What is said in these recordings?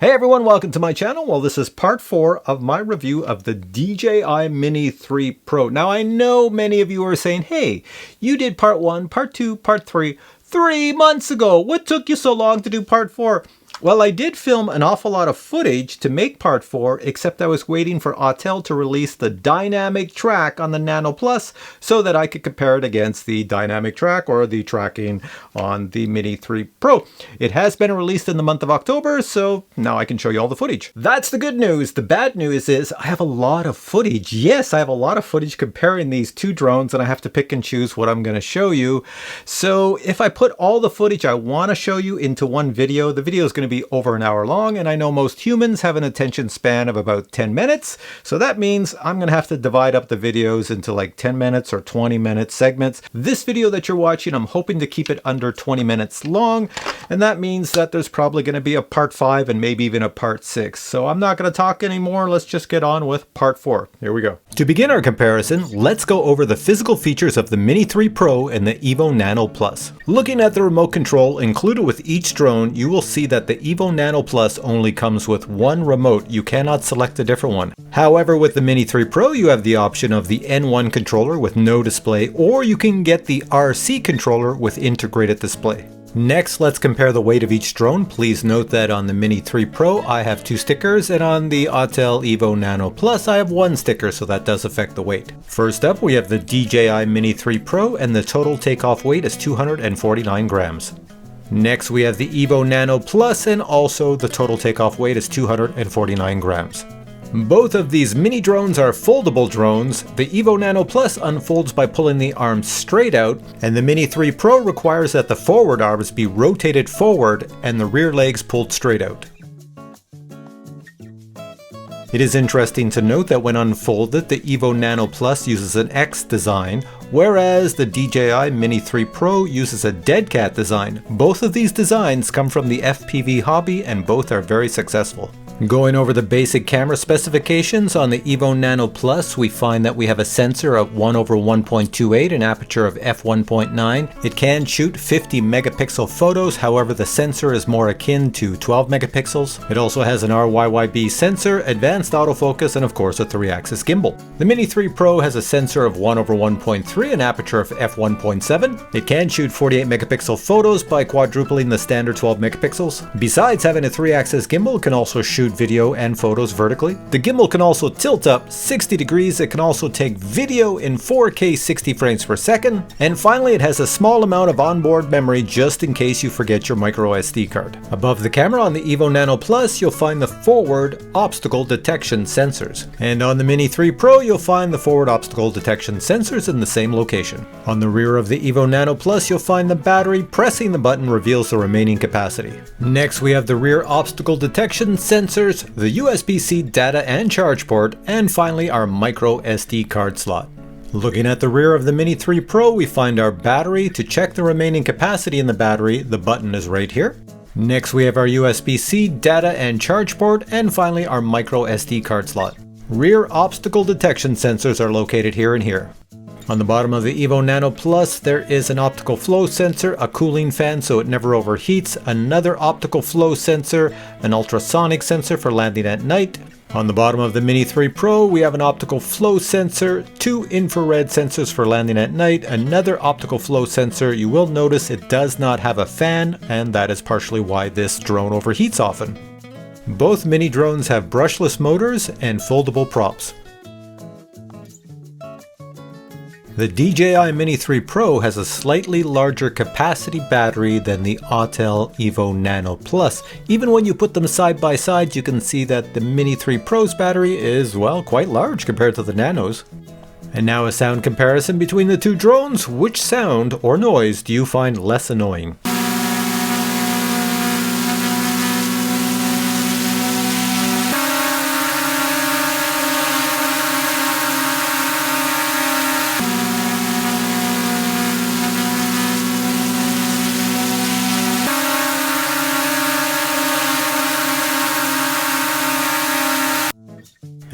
Hey everyone, welcome to my channel. Well, this is part 4 of my review of the DJI Mini 3 Pro. Now, I know many of you are saying, hey, you did part 1, part 2, part 3, 3 months ago. What took you so long to do part 4? Well, I did film an awful lot of footage to make part 4, except I was waiting for Autel to release the dynamic track on the Nano Plus so that I could compare it against the dynamic track or the tracking on the Mini 3 Pro. It has been released in the month of October, so now I can show you all the footage. That's the good news. The bad news is I have a lot of footage. Yes, I have a lot of footage comparing these two drones, and I have to pick and choose what I'm going to show you. So if I put all the footage I want to show you into one video, the video is going to be over an hour long, and I know most humans have an attention span of about 10 minutes, so that means I'm gonna have to divide up the videos into like 10 minutes or 20-minute segments. This video that you're watching, I'm hoping to keep it under 20 minutes long, and that means that there's probably going to be a part 5 and maybe even a part 6. So I'm not going to talk anymore. Let's just get on with part 4. Here we go. To begin our comparison, let's go over the physical features of the Mini 3 Pro and the EVO Nano Plus. Looking at the remote control included with each drone, you will see that the EVO Nano Plus only comes with one remote. You cannot select a different one. However, with the Mini 3 Pro, you have the option of the N1 controller with no display, or you can get the RC controller with integrated display. Next, let's compare the weight of each drone. Please note that on the Mini 3 Pro, I have 2 stickers, and on the Autel EVO Nano Plus, I have 1 sticker, so that does affect the weight. First up, we have the DJI Mini 3 Pro, and the total takeoff weight is 249 grams. Next, we have the EVO Nano Plus, and also the total takeoff weight is 249 grams. Both of these mini drones are foldable drones. The EVO Nano Plus unfolds by pulling the arms straight out, and the Mini 3 Pro requires that the forward arms be rotated forward and the rear legs pulled straight out. It is interesting to note that when unfolded, the EVO Nano Plus uses an X design, whereas the DJI Mini 3 Pro uses a dead cat design. Both of these designs come from the FPV hobby, and both are very successful. Going over the basic camera specifications, on the EVO Nano Plus, we find that we have a sensor of 1/1.28, an aperture of f1.9. It can shoot 50 megapixel photos, however the sensor is more akin to 12 megapixels. It also has an RYYB sensor, advanced autofocus, and of course a 3-axis gimbal. The Mini 3 Pro has a sensor of 1/1.3, an aperture of f1.7. It can shoot 48 megapixel photos by quadrupling the standard 12 megapixels. Besides having a 3-axis gimbal, it can also shoot video and photos vertically. The gimbal can also tilt up 60 degrees. It can also take video in 4K 60 frames per second. And finally, it has a small amount of onboard memory just in case you forget your micro SD card. Above the camera on the EVO Nano Plus, you'll find the forward obstacle detection sensors. And on the Mini 3 Pro, you'll find the forward obstacle detection sensors in the same location. On the rear of the EVO Nano Plus, you'll find the battery. Pressing the button reveals the remaining capacity. Next, we have the rear obstacle detection sensors, the USB-C data and charge port, and finally our micro SD card slot. Looking at the rear of the Mini 3 Pro, we find our battery. To check the remaining capacity in the battery, the button is right here. Next, we have our USB-C data and charge port, and finally our micro SD card slot. Rear obstacle detection sensors are located here and here. On the bottom of the EVO Nano Plus, there is an optical flow sensor, a cooling fan so it never overheats, another optical flow sensor, an ultrasonic sensor for landing at night. On the bottom of the Mini 3 Pro, we have an optical flow sensor, 2 infrared sensors for landing at night, another optical flow sensor. You will notice it does not have a fan, and that is partially why this drone overheats often. Both mini drones have brushless motors and foldable props. The DJI Mini 3 Pro has a slightly larger capacity battery than the Autel EVO Nano Plus. Even when you put them side by side, you can see that the Mini 3 Pro's battery is, well, quite large compared to the Nanos. And now a sound comparison between the two drones. Which sound or noise do you find less annoying?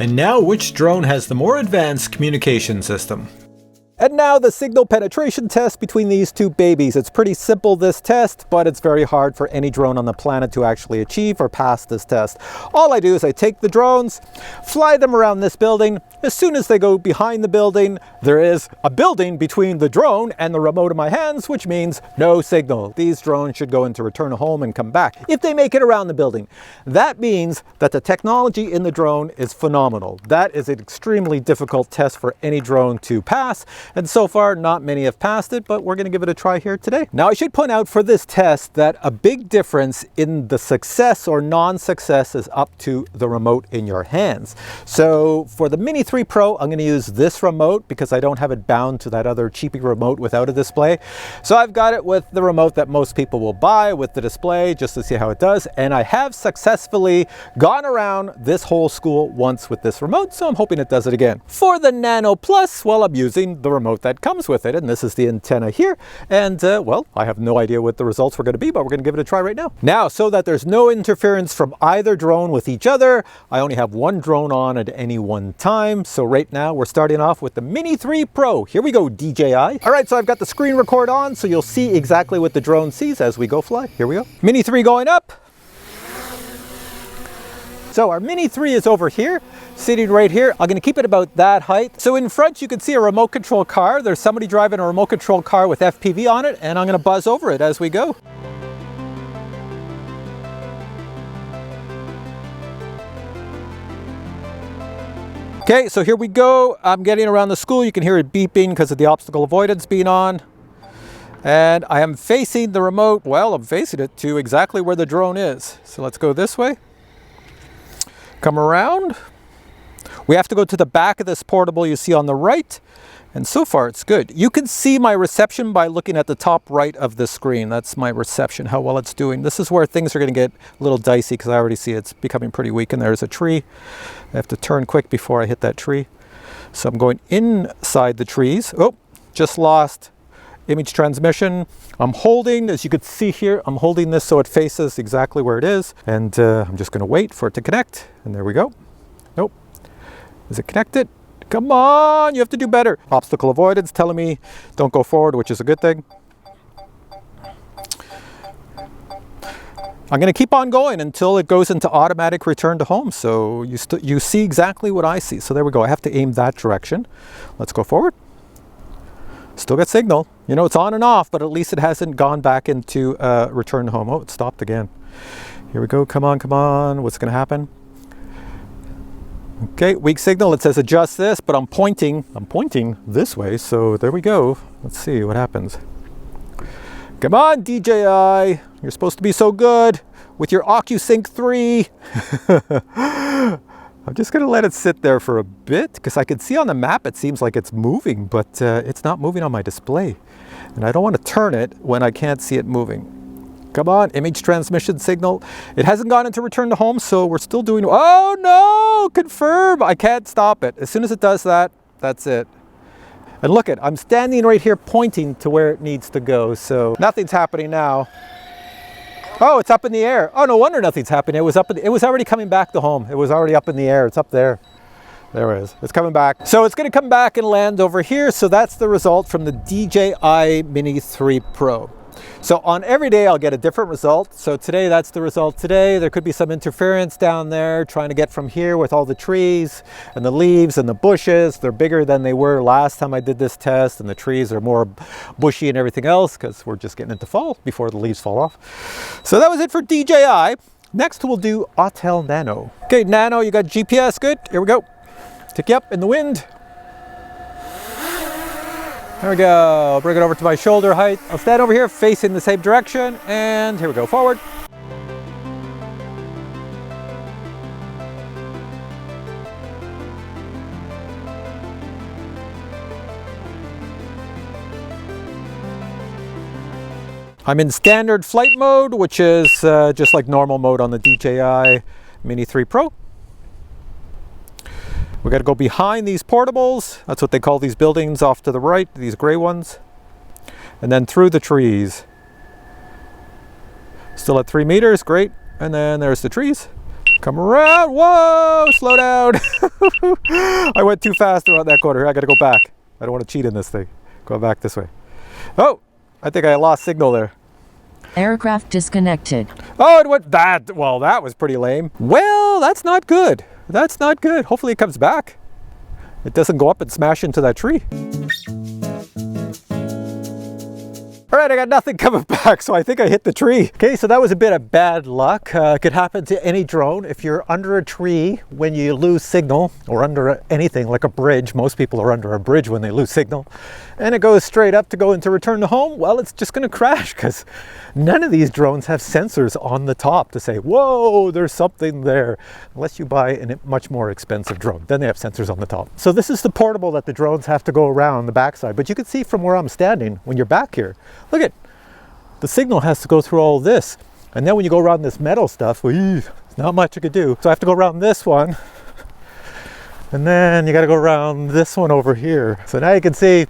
And now, which drone has the more advanced communication system? And now the signal penetration test between these two babies. It's pretty simple, this test, but it's very hard for any drone on the planet to actually achieve or pass this test. All I do is I take the drones, fly them around this building. As soon as they go behind the building, there is a building between the drone and the remote in my hands, which means no signal. These drones should go into return home and come back if they make it around the building. That means that the technology in the drone is phenomenal. That is an extremely difficult test for any drone to pass. And so far, not many have passed it, but we're going to give it a try here today. Now, I should point out for this test that a big difference in the success or non-success is up to the remote in your hands. So for the Mini 3 Pro, I'm going to use this remote because I don't have it bound to that other cheapy remote without a display. So I've got it with the remote that most people will buy with the display just to see how it does. And I have successfully gone around this whole school once with this remote, so I'm hoping it does it again. For the Nano Plus, well, I'm using the remote that comes with it, and this is the antenna here. And well, I have no idea what the results were going to be, but we're going to give it a try right now. Now, so that there's no interference from either drone with each other, I only have one drone on at any one time. So right now we're starting off with the Mini 3 Pro. Here we go, DJI. All right, so I've got the screen record on, so you'll see exactly what the drone sees as we go fly. Here we go. Mini 3 going up. So our Mini 3 is over here, sitting right here. I'm going to keep it about that height. So in front, you can see a remote control car. There's somebody driving a remote control car with FPV on it, and I'm going to buzz over it as we go. Okay, so here we go. I'm getting around the school. You can hear it beeping because of the obstacle avoidance being on. And I am facing the remote. Well, I'm facing it to exactly where the drone is. So let's go this way. Come around. We have to go to the back of this portable you see on the right. And so far it's good. You can see my reception by looking at the top right of the screen. That's my reception, how well it's doing. This is where things are going to get a little dicey because I already see it's becoming pretty weak. And there's a tree. I have to turn quick before I hit that tree. So I'm going inside the trees. Oh, just lost image transmission. I'm holding, as you can see here, I'm holding this so it faces exactly where it is. And I'm just going to wait for it to connect. And there we go. Nope. Is it connected? Come on, you have to do better. Obstacle avoidance telling me don't go forward, which is a good thing. I'm going to keep on going until it goes into automatic return to home. So you see exactly what I see. So there we go. I have to aim that direction. Let's go forward. Still got signal. You know, it's on and off, but at least it hasn't gone back into return to home. Oh, it stopped again. Here we go. Come on, come on. What's going to happen? Okay, weak signal. It says adjust this, but I'm pointing this way. So there we go. Let's see what happens. Come on, DJI. You're supposed to be so good with your OcuSync 3. I'm just going to let it sit there for a bit because I can see on the map it seems like it's moving, but it's not moving on my display. And I don't want to turn it when I can't see it moving. Come on, image transmission signal. It hasn't gone into return to home, so we're still doing... Oh no, confirm. I can't stop it. As soon as it does that, that's it. And look I'm standing right here pointing to where it needs to go, so nothing's happening now. Oh, it's up in the air. Oh, no wonder nothing's happening. It was already coming back to home. It was already up in the air. It's up there. There it is. It's coming back. So it's going to come back and land over here. So that's the result from the DJI Mini 3 Pro. So on every day I'll get a different result. So today that's the result today. There could be some interference down there trying to get from here with all the trees and the leaves and the bushes. They're bigger than they were last time I did this test, and the trees are more bushy and everything else because we're just getting into fall before the leaves fall off. So that was it for DJI. Next we'll do Autel Nano. Okay, Nano, you got GPS, good? Here we go. Take you up in the wind. There we go. I'll bring it over to my shoulder height. I'll stand over here facing the same direction, and here we go, forward. I'm in standard flight mode, which is just like normal mode on the DJI Mini 3 Pro. We got to go behind these portables. That's what they call these buildings off to the right, these gray ones. And then through the trees. Still at 3 meters, great. And then there's the trees. Come around, whoa, slow down. I went too fast around that corner. I got to go back. I don't want to cheat in this thing. Go back this way. Oh, I think I lost signal there. Aircraft disconnected. Oh, it went that. Well, that was pretty lame. Well, that's not good. That's not good. Hopefully it comes back. It doesn't go up and smash into that tree. All right, I got nothing coming back, so I think I hit the tree. Okay, so that was a bit of bad luck. It could happen to any drone. If you're under a tree when you lose signal, or under anything like a bridge, most people are under a bridge when they lose signal, and it goes straight up to go into return to home, well, it's just gonna crash because none of these drones have sensors on the top to say, whoa, there's something there, unless you buy a much more expensive drone. Then they have sensors on the top. So this is the portable that the drones have to go around the backside, but you can see from where I'm standing, when you're back here, look at, the signal has to go through all this. And then when you go around this metal stuff, well, there's not much you could do. So I have to go around this one. And then you got to go around this one over here. So now you can see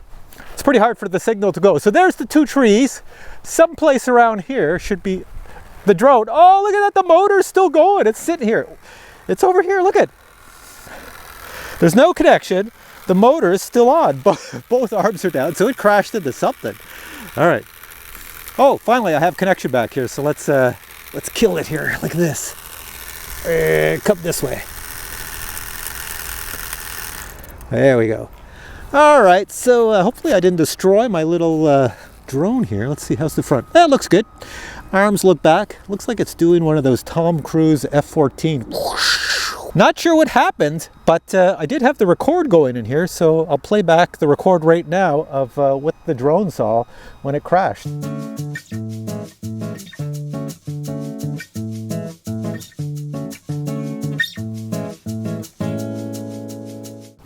it's pretty hard for the signal to go. So there's the two trees. Someplace around here should be the drone. Oh, look at that. The motor's still going. It's sitting here. It's over here. Look at. There's no connection. The motor is still on. Both arms are down. So it crashed into something. All right. Oh, finally I have connection back here. So let's kill it here like this. Come this way. There we go. All right. So hopefully I didn't destroy my little drone here. Let's see. How's the front? That looks good. Arms look back. Looks like it's doing one of those Tom Cruise F-14. Not sure what happened, but I did have the record going in here, so I'll play back the record right now of what the drone saw when it crashed.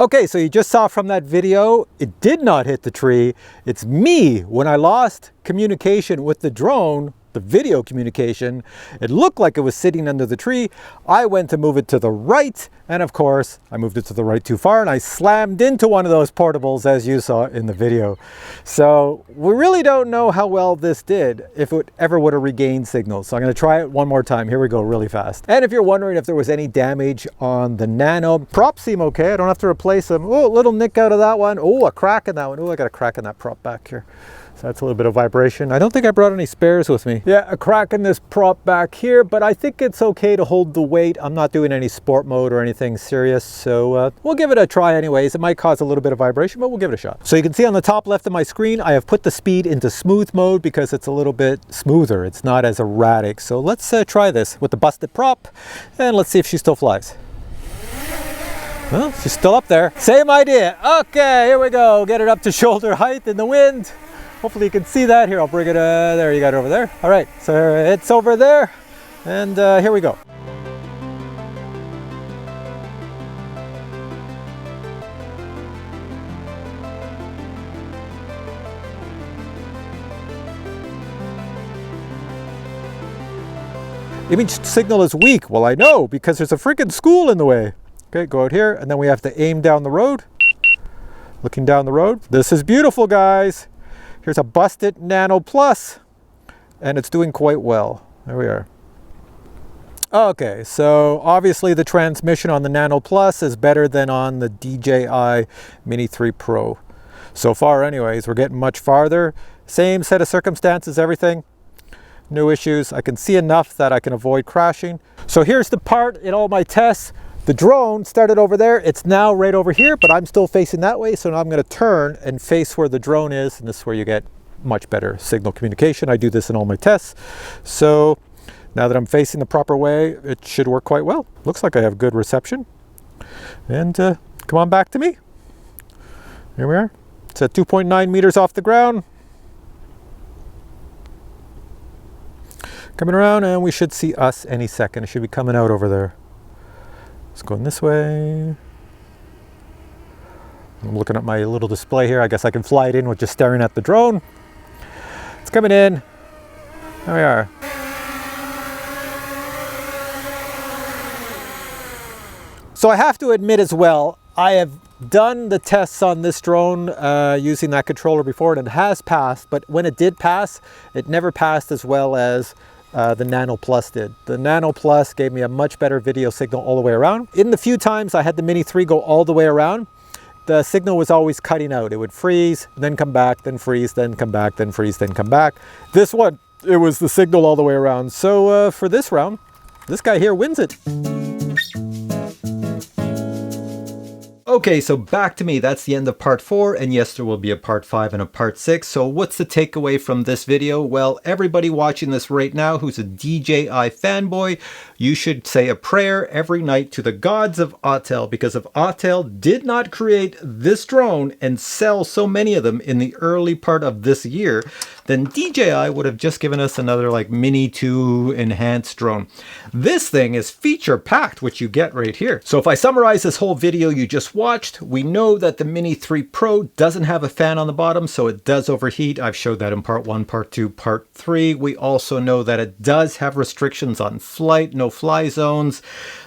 Okay, so you just saw from that video, it did not hit the tree. It's me, when I lost communication with the drone, the video communication, it looked like it was sitting under the tree. I went to move it to the right, and of course, I moved it to the right too far, and I slammed into one of those portables as you saw in the video. So we really don't know how well this did, if it ever would have regained signal. So I'm gonna try it one more time. Here we go, really fast. And if you're wondering if there was any damage on the Nano, props seem okay. I don't have to replace them. Oh, a little nick out of that one. Oh, a crack in that one. Oh, I got a crack in that prop back here. So that's a little bit of vibration. I don't think I brought any spares with me. Yeah, a crack in this prop back here, but I think it's okay to hold the weight. I'm not doing any sport mode or anything serious, so we'll give it a try anyways. It might cause a little bit of vibration, but we'll give it a shot. So you can see on the top left of my screen, I have put the speed into smooth mode because it's a little bit smoother. It's not as erratic. So let's try this with the busted prop, and let's see if she still flies. Well, she's still up there. Same idea. Okay, here we go. Get it up to shoulder height in the wind. Hopefully you can see that. Here, I'll bring it, there, you got it over there. All right, so it's over there, and here we go. Image signal is weak. Well, I know, because there's a freaking school in the way. Okay, go out here, and then we have to aim down the road. Looking down the road. This is beautiful, guys. Here's a busted Nano Plus, and it's doing quite well. There we are. Okay, so obviously the transmission on the Nano Plus is better than on the DJI Mini 3 Pro. So far anyways, we're getting much farther. Same set of circumstances, everything. No issues. I can see enough that I can avoid crashing. So here's the part in all my tests. The drone started over there. It's now right over here, but I'm still facing that way. So now I'm going to turn and face where the drone is. And this is where you get much better signal communication. I do this in all my tests. So now that I'm facing the proper way, it should work quite well. Looks like I have good reception. And come on back to me. Here we are. It's at 2.9 meters off the ground. Coming around, and we should see us any second. It should be coming out over there. It's going this way. I'm looking at my little display here. I guess I can fly it in with just staring at the drone. It's coming in. There we are. So I have to admit as well, I have done the tests on this drone using that controller before, and it has passed, but when it did pass, it never passed as well as the Nano Plus did. The Nano Plus gave me a much better video signal all the way around. In the few times I had the Mini 3 go all the way around, the signal was always cutting out. It would freeze, then come back, then freeze, then come back, then freeze, then come back. This one, it was the signal all the way around. So for this round, this guy here wins it. Okay, so back to me. That's the end of part 4, and yes, there will be a part 5 and a part 6. So what's the takeaway from this video? Well, everybody watching this right now who's a DJI fanboy, you should say a prayer every night to the gods of Autel, because if Autel did not create this drone and sell so many of them in the early part of this year, then DJI would have just given us another like Mini 2 enhanced drone. This thing is feature packed, which you get right here. So if I summarize this whole video you just watched, we know that the Mini 3 Pro doesn't have a fan on the bottom, so it does overheat. I've showed that in part 1, part 2, part 3. We also know that it does have restrictions on flight, no fly zones.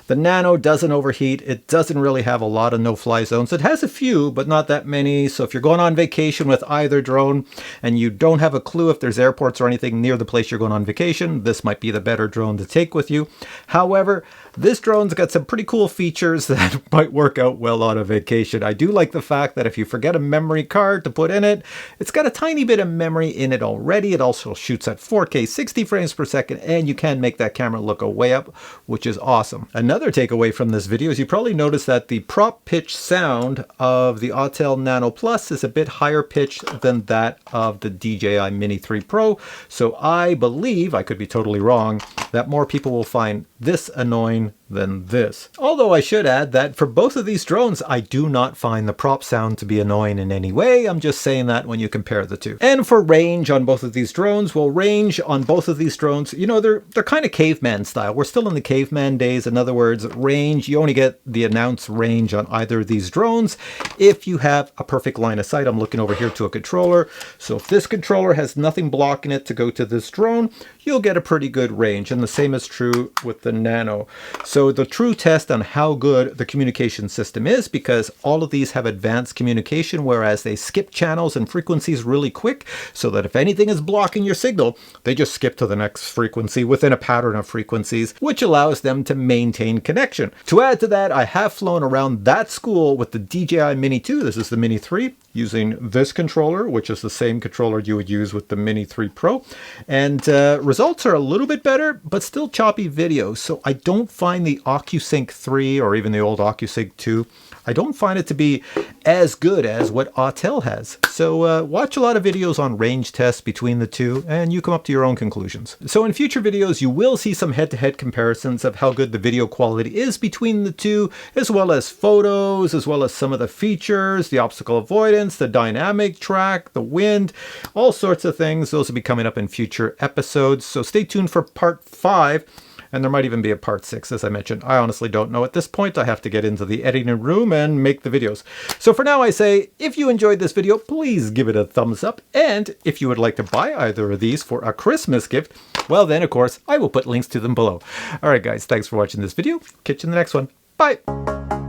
The Nano doesn't overheat. It doesn't really have a lot of no-fly zones. It has a few, but not that many. So if you're going on vacation with either drone and you don't have a clue if there's airports or anything near the place you're going on vacation, this might be the better drone to take with you. However, this drone's got some pretty cool features that might work out well on a vacation. I do like the fact that if you forget a memory card to put in it, it's got a tiny bit of memory in it already. It also shoots at 4K 60 frames per second, and you can make that camera look way up, which is awesome. Another takeaway from this video is you probably noticed that the prop pitch sound of the Autel Nano Plus is a bit higher pitched than that of the DJI Mini 3 Pro. So I believe, I could be totally wrong, that more people will find this annoying than this. Although I should add that for both of these drones, I do not find the prop sound to be annoying in any way. I'm just saying that when you compare the two. And for range on both of these drones, well, range on both of these drones, you know, they're kind of caveman style. We're still in the caveman days. In other words, range, you only get the announced range on either of these drones if you have a perfect line of sight. I'm looking over here to a controller. So if this controller has nothing blocking it to go to this drone, you'll get a pretty good range. And the same is true with the Nano. So the true test on how good the communication system is, because all of these have advanced communication, whereas they skip channels and frequencies really quick, so that if anything is blocking your signal, they just skip to the next frequency within a pattern of frequencies, which allows them to maintain connection. To add to that, I have flown around that school with the DJI Mini 2. This is the Mini 3, using this controller, which is the same controller you would use with the Mini 3 Pro. And results are a little bit better, but still choppy video. So I don't find the OcuSync 3 or even the old OcuSync 2, I don't find it to be as good as what Autel has. So watch a lot of videos on range tests between the two, and you come up to your own conclusions. So in future videos, you will see some head-to-head comparisons of how good the video quality is between the two, as well as photos, as well as some of the features, the obstacle avoidance, the dynamic track, the wind, all sorts of things. Those will be coming up in future episodes. So stay tuned for part 5. And there might even be a part 6, as I mentioned. I honestly don't know at this point. I have to get into the editing room and make the videos. So for now, I say, if you enjoyed this video, please give it a thumbs up. And if you would like to buy either of these for a Christmas gift, well then, of course, I will put links to them below. All right, guys, thanks for watching this video. Catch you in the next one. Bye.